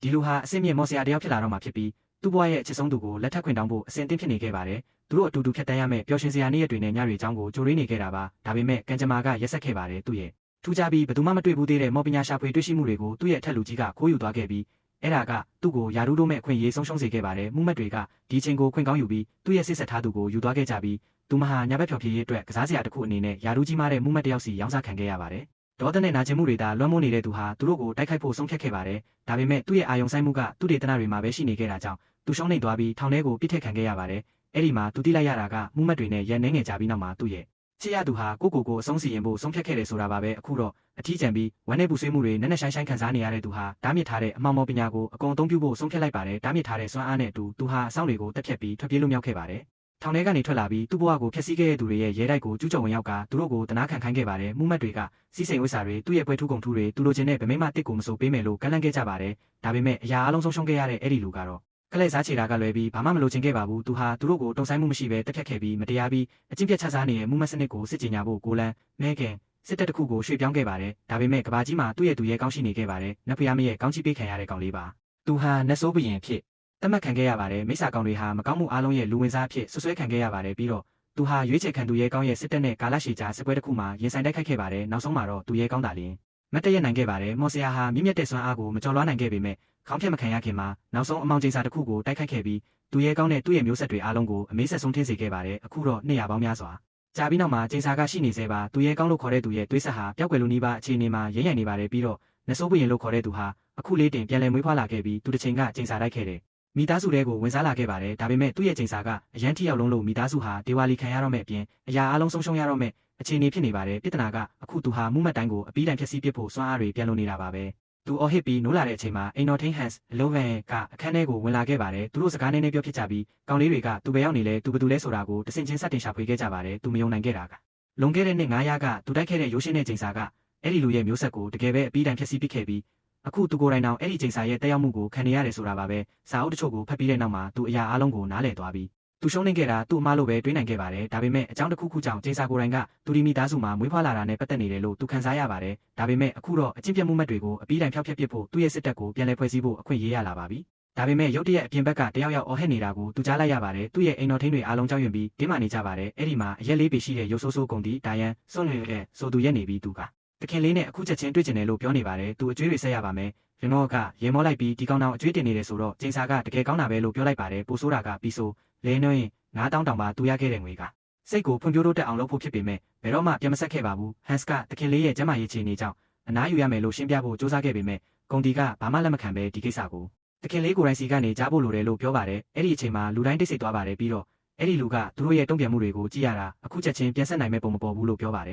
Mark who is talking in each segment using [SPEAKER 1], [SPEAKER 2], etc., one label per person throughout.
[SPEAKER 1] ဒီလူဟာအစင်းမြင့်မော်ဆရာတယောက်ဖြစ်လာတော့မှဖြစ်ပြီးသူ့ဘဝရဲ့အချစ်ဆုံးသူကိုလက်ထပ်ခွင့်တောင်းဖို့အစဉ်အသင့်ဖြစ်နေခဲ့ပါတယ်သူတို့အတူတူဖြတ်တန်းရမယ့်ပျော်ရွှင်စရာနေ့ရက်တွေနဲ့ညတွေအကြောင်းကိုကြိုရင်းနေခဲ့တာပါဒါပေမဲ့ကံကြမ္မာကရက်ဆက်ခဲ့ပါတယ်သူ့ရဲ့ထူးခြားပြီးဘယ်သူမှမတွေ့ဘူးသေးတဲ့မော်ပညာရှာဖွေတွေ့ရှိမှုတွေကိုသူ့ရဲ့အထက်လူကြီးကခိုးယူသွားခဲ့ပြီးအဲ့ဒါကသူ့ကိုယာရုတို့မဲ့အခွင့်အရေးဆုံးရှုံးစေခဲ့ပါတယ်မှုမှတ်တွေကဒီချိန်ကိုခွင့်ကောင်းယူပြီးသူ့ရဲ့စစ်ဆက်ထားသူကိုယူသွားခဲ့ကြပြီးသူမဟာညာဘက်ဖျော်ဖြေရေးအတွက်ကစားစရာတစ်ခုအနေနဲ့ယာရုကြီးမားတဲ့မှုမှတ်တယောက်စီရောင်းစားခံခဲ့ရပါတယ်ဒေါသနဲ့နာကျင်မှုတွေသာလွှမ်းမိုးနေတဲ့သူဟာသူတို့ကိုတိုက်ခိုက်ဖို့ဆုံးဖြတ်ခဲ့ပါတယ်ဒါပေမဲ့သူ့ရဲ့အာယုံဆိုင်မှုကသူ့ဒေသနာတွေမှာပဲရှိနေခဲ့တာကြောင့်သူရှုံးနေသွားပြီးထောင်ထဲကိုပြစ်ထည့်ခံခဲ့ရပါတယ်အဲ့ဒီမှာသူတိလိုက်ရတာကမှုမှတ်တွေနဲ့ရန်နေငယ်ကြပြီးနောက်မှာသူ့ရဲ့ချစ်ရသူဟာကိုအဆုံးစီရင်ဖို့ဆုံးဖြတ်ခဲ့တယ်ဆိုတာပါပဲအခုတော့အထီးကျန်ပြီးဝမ်းနဲ့ပူဆွေးမှုတွေနဲ့ရှိုင်းခံစားနေရတဲ့သူဟာဓာတ်မြစ်ထားတဲ့အမှောင်မော်ပညာကိုအကုန်အသုံးပြုဖို့ဆုံးဖြတ်လိုက်ပါတယ်ဓာတ်မြစ်ထားတဲ့စွမ်းအားနဲ့အတူသူဟာအဆောင်တွေကိုတက်ဖြတ်ပြီးထွက်ပြေးလွတ်မြောက်ခဲ့ပါတယ်ထောင်ထဲကနေထွက်လာပြီးသူ့ဘဝကိုဖျက်ဆီးခဲ့တဲ့သူတွေရဲ့ရဲတိုက်ကိုကျူးကျော်ဝင်ရောက်ကသူတို့ကိုတနာခံခိုင်းခဲ့ပါတယ်မှုမှတ်တွေကစီးစိမ်ဝိစာတွေသူ့ရဲ့ပွဲထူးကုန်ထူးတွေသူလိုချင်တဲ့ဗမိမတစ်ကိုမစိုးပေးမယ်လို့ကန့်လန့်ခဲ့ကြပါတယ်ဒါပေမဲ့အရာအလုံးဆုံးရှုံးခဲ့ရတဲ့အဲ့ဒီလူကတော့ကလဲစားချေတာကလွယ်ပြီးဘာမှမလိုချင်ခဲ့ပါဘူးသူဟာသူတို့ကိုတုံဆိုင်မှုမရှိဘဲတက်ဖြတ်ခဲ့ပြီးမတရားပြီးအကျင့်ပြတ်ချစားနေတဲ့မှုမှတ်စနစ်ကိုစစ်ကြေညာဖို့ကိုလန်မဲခင်စစ်တပ်တစ်ခုကိုရွှေ့ပြောင်းခဲ့ပါတယ်ဒါပေမဲ့ကဘာကြီးမှာသူ့ရဲ့သူရဲကောင်းရှိနေခဲ့ပါတယ်နတ်ဖျားမရဲ့ကောင်းချီးပေးခံရတဲ့ကောင်လေးပါသူဟာနတ်ဆိုးဘရင်ဖြစ်တတ်မှတ်ခံခဲ့ရပါတယ်မိစ္ဆာကောင်တွေဟာမကောင်းမှုအလုံးရဲ့လူဝင်စားဖြစ်ဆွဆွဲခံခဲ့ရပါတယ်ပြီးတော့သူဟာရွေးချယ်ခံသူရဲကောင်းရဲ့စစ်တပ်နဲ့ကာလရှည်ကြာစစ်ပွဲတစ်ခုမှာရင်ဆိုင်တိုက်ခိုက်ခဲ့ပါတယ်နောက်ဆုံးမှာတော့သူရဲကောင်းတာလင်းမတ်တရက်နိုင်ခဲ့ပါတယ်မော်ဆရာဟာမြင့်မြတ်တဲ့စွမ်းအားကိုမကျော်လွှားနိုင်ခဲ့ပေမဲ့ခေါင်းဖြတ်မခံရခင်မှာနောက်ဆုံးအမောင်ကျိန်စာတစ်ခုကိုတိုက်ခိုက်ခဲ့ပြီးသူရဲကောင်းနဲ့သူ့ရဲ့မျိုးဆက်တွေအားလုံးကိုအမေးဆက်ဆုံးထင်းစေခဲ့ပါတယ်အခုတော့200ပေါင်းများစွာကြာပြီးနောက်မှာကျိန်စာကရှိနေသေးပါသူရဲကောင်းလို့ခေါ်တဲ့သူရဲ့သွေးဆက်ဟာပျောက်ကွယ်လို့နီးပါအခြေအနေမှာရိမ့်ရိုင်နေပါတယ်ပြီးတော့နဆိုးဘရင်လို့ခေါ်တဲ့သူဟာအခုလေးတင်ပြန်လည်မွေးဖွားလာခဲ့ပြီးသူတစ်ချိန်ကကျိန်စာတိုက်ခဲ့တယ်မိသားစုတွေကိုဝင်စားလာခဲ့ပါတယ်ဒါပေမဲ့သူ့ရဲ့ကျိန်စာကအရန်ထိရောက်လုံးလို့မိသားစုဟာဒေဝါလီခံရတော့မဲ့အပြင်အရာအလုံးဆုံးရှုံးရတော့မဲ့အခြေအနေဖြစ်နေပါတယ်ပြဿနာကအခုသူဟာမှုမှတ်တိုင်းကိုအပီးတိုင်ဖျက်ဆီးပစ်ဖို့စွမ်းအားတွေပြန်လုံနေတာပါပဲသူအော်ဟစ်ပြီးနိုးလာတဲ့အချိန်မှာအိမ်တော်ထင်းဟန်စ်လိုဗန်ကအခန်းထဲကိုဝင်လာခဲ့ပါတယ်သူတို့စကားနည်းနည်းပြောဖြစ်ကြပြီးကောင်လေးတွေကသူပဲရောက်နေလဲသူဘယ်သူလဲဆိုတာကိုတဆင်ချင်းစတင်ရှာဖွေခဲ့ကြပါတယ်သူမယုံနိုင်ခဲ့တာကလွန်ခဲ့တဲ့နှစ်900ကသူတိုက်ခဲ့တဲ့ရိုးရှင်းတဲ့ကျိန်စာကအဲ့ဒီလူရဲ့မျိုးဆက်ကိုတကယ်ပဲအပီးတိုင်ဖျက်ဆီးပစ်ခဲ့ပြီးအခုသူကိုယ်တိုင်တောင်အဲ့ဒီကျိန်စာရဲ့တက်ရောက်မှုကိုခံနေရတယ်ဆိုတာပါပဲစာအုပ်တချို့ကိုဖတ်ပြီးတဲ့နောက်မှာသူအရာအလုံးကိုနားလည်သွားပြီးသူရှုံးနေခဲ့တာသူ့အမားလို့ပဲတွေးနိုင်ခဲ့ပါတယ်ဒါပေမဲ့အကြောင်းတစ်ခုခုကြောင့်ကျိန်စာကိုယ်တိုင်ကသူဒီမိသားစုမှာမွေးဖွားလာတာနဲ့ပတ်သက်နေတယ်လို့သူခံစားရပါတယ်ဒါပေမဲ့အခုတော့အကျင့်ပြတ်မှုမှတ်တွေကိုအပီးတိုင်ဖျောက်ဖျက်ပစ်ဖို့သူ့ရဲ့စစ်တပ်ကိုပြန်လည်ဖွဲ့စည်းဖို့အခွင့်အရေးရလာပါပြီဒါပေမဲ့ရုတ်တရက်အပြင်ဘက်ကတယောက်ယောက်အော်ဟစ်နေတာကိုသူကြားလိုက်ရပါတယ်သူ့ရဲ့အိမ်တော်ထင်းတွေအားလုံးကြောက်ရွံ့ပြီးတင်းမာနေကြပါတယ်အဲ့ဒီမှာအရက်လေးပေရှိတဲ့ရုပ်ဆိုးဆိုးကုန်တီဒိုင်ယန်စွန့်လွင်ရဲ့ဆိုသူရက်နေပြီးသူကတခင်လေးနဲ့အခုချက်ချင်းတွေ့ကျင်တယ်လို့ပြောနေပါတယ်သူအကျွေးတွေဆက်ရပါမယ်ရနောကရေမောလိုက်ပြီးဒီကောင်တောင်အကျွေးတင်နေတယ်ဆိုတော့ကျိန်စာကတကယ်ကောင်းတာပဲလို့ပြောလိုက်ပါတယ်ပိုဆိုးတာကပြီးဆိုလဲနှွင်း9000တောင်ပါသူရခဲ့တဲ့ငွေကစိတ်ကိုဖွံ့ဖြိုးတိုးတက်အောင်လုပ်ဖို့ဖြစ်ပေမဲ့ဘယ်တော့မှပြန်မဆက်ခဲ့ပါဘူးဟန်စ်ကတခင်လေးရဲ့ကျမ်းမာရေးခြေအနေကြောင့်အနားယူရမယ်လို့ရှင်းပြဖို့စူးစမ်းခဲ့ပေမဲ့ဂုံတီကဘာမှလက်မခံပဲဒီကိစ္စကိုတခင်လေးကိုယ်တိုင်စီကနေကြားဖို့လိုတယ်လို့ပြောပါတယ်အဲ့ဒီအချိန်မှာလူတိုင်းတိတ်ဆိတ်သွားပါတယ်ပြီးတော့အဲ့ဒီလူကသူတို့ရဲ့တုံ့ပြန်မှုတွေကိုကြည့်ရတာအခုချက်ချင်းပြန်ဆက်နိုင်မဲ့ပုံမပေါ်ဘူးလို့ပြောပါတ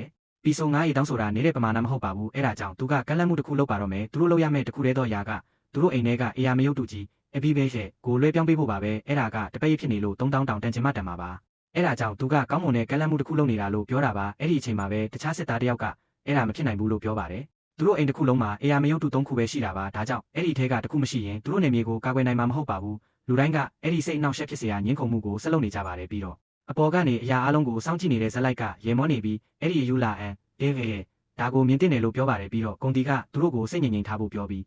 [SPEAKER 1] ယ်ပြီးဆို9ရေတောင်းဆိုတာနေတဲ့ပမာဏမဟုတ်ပါဘူးအဲ့ဒါကြောင့်သူကကန့်လန့်မှုတစ်ခုလုပ်ပါတော့မယ်သူတို့လုပ်ရမယ့်တစ်ခုတည်းသောຢာကသူတို့အိမ်ထဲကအရာမယုတ်တူကြီးအပြီးပဲရဲ့ကိုလွှဲပြောင်းပေးဖို့ပါပဲအဲ့ဒါကတပိတ်ဖြစ်နေလို့3000တောင်တန်ချင်မှတန်ပါပါအဲ့ဒါကြောင့်သူကကောင်းမွန်တဲ့ကန့်လန့်မှုတစ်ခုလုပ်နေတာလို့ပြောတာပါအဲ့ဒီအချိန်မှာပဲတခြားစစ်သားတစ်ယောက်ကအဲ့ဒါမဖြစ်နိုင်ဘူးလို့ပြောပါတယ်သူတို့အိမ်တစ်ခုလုံးမှာအရာမယုတ်တူ3ခုပဲရှိတာပါဒါကြောင့်အဲ့ဒီထဲကတစ်ခုမရှိရင်သူတို့နေမြေကိုကာကွယ်နိုင်မှာမဟုတ်ပါဘူးလူတိုင်းကအဲ့ဒီစိတ်အနှောက်အယှက်ဖြစ်စရာညှင်းခုန်မှုကိုဆက်လုပ်နေကြပါတယ်ပြီးတော့အပေါ်ကနေအရာအလုံးကိုစောင့်ကြည့်နေတဲ့ဇက်လိုက်ကရေမောနေပြီးအဲ့ဒီယူလာအန်ဒေးဗစ်ရဲ့ဒါကိုမြင်တင်တယ်လို့ပြောပါတယ်ပြီးတော့ဂုံတီကသူတို့ကိုစိတ်ငြိမ်ငြိမ်ထားဖို့ပြောပြီး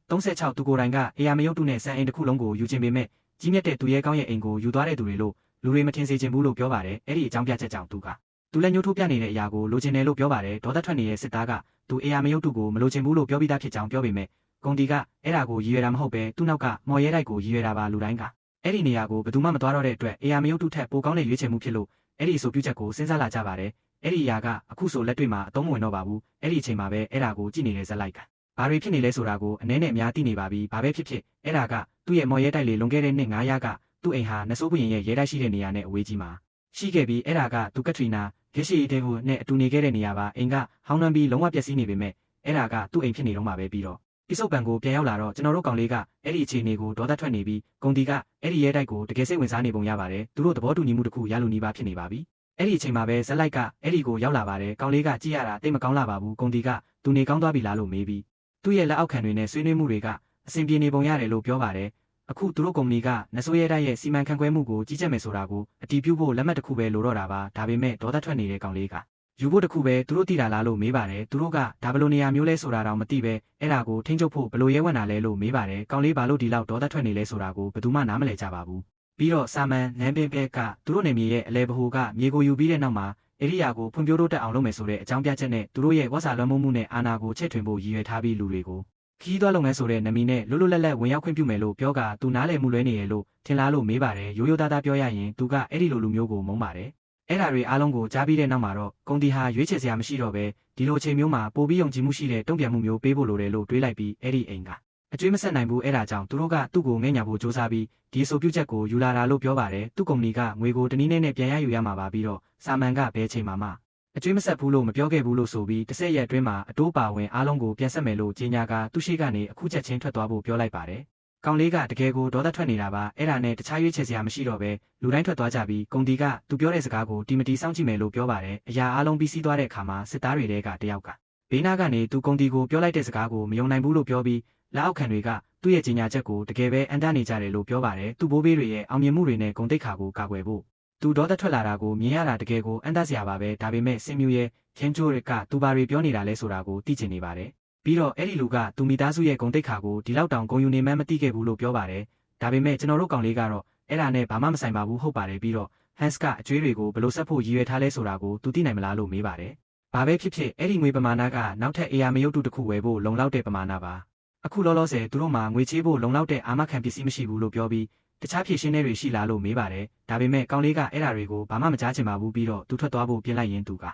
[SPEAKER 1] 36သူကိုယ်တိုင်ကအရာမယုတ်တူနဲ့စံအိမ်တစ်ခုလုံးကိုယူခြင်းပေမဲ့ကြီးမြတ်တဲ့သူရဲကောင်းရဲ့အိမ်ကိုယူသွားတဲ့သူတွေလို့လူတွေမထင်စေချင်ဘူးလို့ပြောပါတယ်အဲ့ဒီအကြောင်းပြချက်ကြောင့်သူလည်းညှိုးထိုးပြနေတဲ့အရာကိုလိုချင်တယ်လို့ပြောပါတယ်ဒေါသထွက်နေတဲ့စစ်သားကသူအရာမယုတ်တူကိုမလိုချင်ဘူးလို့ပြောပြီးသားဖြစ်ကြောင်းပြောပေမဲ့ဂုံတီကအဲ့ဒါကိုရည်ရွယ်တာမဟုတ်ပဲသူ့နောက်ကမော်ရဲတိုက်ကိုရည်ရွယ်တာပါလူတိုင်းကအဲ့ဒီနေရာကိုဘယ်သူမှမသွားတော့တဲ့အတွက်အရာမယုတ်တူထက်ပိုကောင်းတဲ့ရွေးချယ်မှုဖြစ်လို့အဲ့ဒီအဆိုပြုချက်ကိုစဉ်းစားလာကြပါတယ်အဲ့ဒီအရာကအခုဆိုလက်တွေ့မှာအသုံးမဝင်တော့ပါဘူးအဲ့ဒီအချိန်မှာပဲအဲ့ဒါကိုကြည့်နေတဲ့ဇက်လိုက်ကဘာတွေဖြစ်နေလဲဆိုတာကိုအနည်းနဲ့အများသိနေပါပြီဘာပဲဖြစ်ဖြစ်အဲ့ဒါကသူ့ရဲ့မော်ရဲတိုက်လေလွန်ခဲ့တဲ့နှစ်900ကသူ့အိမ်ဟာနဆိုးဘုရင်ရဲ့ရဲတိုက်ရှိတဲ့နေရာနဲ့အဝေးကြီးမှာရှိခဲ့ပြီးအဲ့ဒါကသူကက်ထရီနာဂက်ရှီဒေဟိုနဲ့အတူနေခဲ့တဲ့နေရာပါအိမ်ကဟောင်းနှမ်းပြီးလုံးဝပျက်စီးနေပေမဲ့အဲ့ဒါကသူ့အိမ်ဖြစ်နေတော့မှပဲပြီးတော့ပိစုပ်ပံကိုပြန်ရောက်လာတော့ကျွန်တော်တို့ကောင်လေးကအဲ့ဒီအခြေအနေကိုဒေါသထွက်နေပြီးဂုံတီကအဲ့ဒီရဲတိုက်ကိုတကယ်စိတ်ဝင်စားနေပုံရပါတယ်သူတို့သဘောတူညီမှုတစ်ခုရလို့နီးပါးဖြစ်နေပါပြီအဲ့ဒီအချိန်မှာပဲဇက်လိုက်ကအဲ့ဒီကိုရောက်လာပါတယ်ကောင်လေးကကြည့်ရတာတိတ်မကောင်းလာပါဘူးဂုံတီကသူနေကောင်းသွားပြီလားလို့မေးပြီးသူ့ရဲ့လက်အောက်ခံတွေနဲ့ဆွေးနွေးမှုတွေကအဆင်ပြေနေပုံရတယ်လို့ပြောပါတယ်အခုသူတို့ကုမ္ပဏီကနဆိုးရဲတိုက်ရဲ့စီမံခန့်ခွဲမှုကိုကြီးကြပ်မယ်ဆိုတာကိုအတည်ပြုဖို့လက်မှတ်တစ်ခုပဲလိုတော့တာပါဒါပေမဲ့ဒေါသထွက်နေတဲ့ကောင်လေးက ယူဖို့တခုပဲသူတို့သိတာလားလို့မေးပါတယ်သူတို့ကဒါဘလို့နေရာမျိုးလဲဆိုတာတော့မသိပဲအဲ့ဒါကိုထိန်းချုပ်ဖို့ဘလို့ရဲဝင်တာလဲလို့မေးပါတယ်ကောင်းလေးဘာလို့ဒီလောက်ဒေါသထွက်နေလဲဆိုတာကိုဘယ်သူမှနားမလည်ကြပါဘူးပြီးတော့စာမန်နန်းပင်ပဲကသူတို့နေမြေရဲ့အလဲဘဟိုကမြေကိုယူပြီးတဲ့နောက်မှာဧရိယာကိုဖွံ့ဖြိုးတိုးတက်အောင်လုပ်မယ်ဆိုတဲ့အကြောင်းပြချက်နဲ့သူတို့ရဲ့ဝါစာလွှမ်းမိုးမှုနဲ့အာဏာကိုချဲ့ထွင်ဖို့ရည်ရွယ်ထားပြီးလူတွေကိုခီးသွွားလုပ်ငန်းဆိုတဲ့နာမည်နဲ့လွတ်လွတ်လပ်လပ်ဝင်ရောက်ခွင့်ပြုမယ်လို့ပြောကသူနားလည်မှုလွဲနေရလို့ထင်လားလို့မေးပါတယ်ရိုးရိုးသားသားပြောရရင်သူကအဲ့ဒီလိုလူမျိုးကိုမုန်းပါတယ်အဲ့ဓာတွေအားလုံးကိုကြားပြီးတဲ့နောက်မှာတော့ကုန်တီဟာရွေးချယ်စရာမရှိတော့ပဲဒီလိုအချိန်မျိုးမှာပိုပြီးယုံကြည်မှုရှိတဲ့တုံ့ပြန်မှုမျိုးပေးဖို့လိုတယ်လို့တွေးလိုက်ပြီးအဲ့ဒီအိမ်ကအကျွေးမဆက်နိုင်ဘူးအဲ့ဒါကြောင့်သူတို့ကသူ့ကိုငဲ့ညာဖို့စူးစမ်းပြီးဒီအဆိုပြုချက်ကိုယူလာတာလို့ပြောပါတယ်သူ့ကုမ္ပဏီကငွေကိုတနည်းနဲ့ပြန်ရယူရမှာပါပြီးတော့စာမန်ကဘယ်ချိန်မှအကျွေးမဆက်ဘူးလို့မပြောခဲ့ဘူးလို့ဆိုပြီး10 ရက်အတွင်းမှာအတိုးပါဝင်အားလုံးကိုပြန်ဆက်မယ်လို့ကြေညာကသူရှိကနေအခုချက်ချင်းထွက်သွားဖို့ပြောလိုက်ပါတယ်ကောင်လေးကတကယ်ကိုဒေါသထွက်နေတာပါအဲ့ဒါနဲ့တခြားရွေးချယ်စရာမရှိတော့ပဲလူတိုင်းထွက်သွားကြပြီးကုန်တီကသူပြောတဲ့စကားကိုတီမတီစောင့်ကြည့်မယ်လို့ပြောပါတယ်အရာအားလုံးပြီးစီးသွားတဲ့အခါမှာစစ်သားတွေတဲကတယောက်ကဘေးနားကနေသူကုန်တီကိုပြောလိုက်တဲ့စကားကိုမယုံနိုင်ဘူးလို့ပြောပြီးလက်အောက်ခံတွေကသူ့ရဲ့ကြေညာချက်ကိုတကယ်ပဲအန်တာနေကြတယ်လို့ပြောပါတယ်သူ့ဘိုးဘေးတွေရဲ့အောင်မြင်မှုတွေနဲ့ဂုဏ်သိက္ခာကိုကာကွယ်ဖို့သူဒေါသထွက်လာတာကိုမြင်ရတာတကယ်ကိုအန်တာစရာပါပဲဒါပေမဲ့စင်မြူရဲ့ခင်ဂျိုရစ်ကသူဘာတွေပြောနေတာလဲဆိုတာကိုသိချင်နေပါတယ်ပြီးတော့အဲ့ဒီလူကသူမိသားစုရဲ့ဂုဏ်သိက္ခာကိုဒီလောက်တောင်ဂုဏ်ယူနေမှန်းမသိခဲ့ဘူးလို့ပြောပါတယ်ဒါပေမဲ့ကျွန်တော်တို့ကောင်လေးကတော့အဲ့ဒါနဲ့ဘာမှမဆိုင်ပါဘူးဟုတ်ပါတယ်ပြီးတော့ဟန်စ်ကအကျွေးတွေကိုဘယ်လိုဆက်ဖို့ရည်ရွယ်ထားလဲဆိုတာကိုသူသိနိုင်မလားလို့မေးပါတယ်ဘာပဲဖြစ်ဖြစ်အဲ့ဒီငွေပမာဏကနောက်ထပ်အေယာမယုတ်တုတစ်ခုဝယ်ဖို့လုံလောက်တဲ့ပမာဏပါအခုလောလောဆယ်သူတို့မှာငွေချေးဖို့လုံလောက်တဲ့အာမခံပစ္စည်းမရှိဘူးလို့ပြောပြီးတခြားဖြည့်ရှင်းတွေရှိလားလို့မေးပါတယ်ဒါပေမဲ့ကောင်လေးကအဲ့ဒါတွေကိုဘာမှမကြားချင်ပါဘူးပြီးတော့သူထွက်သွားဖို့ပြင်လိုက်ရင်သူက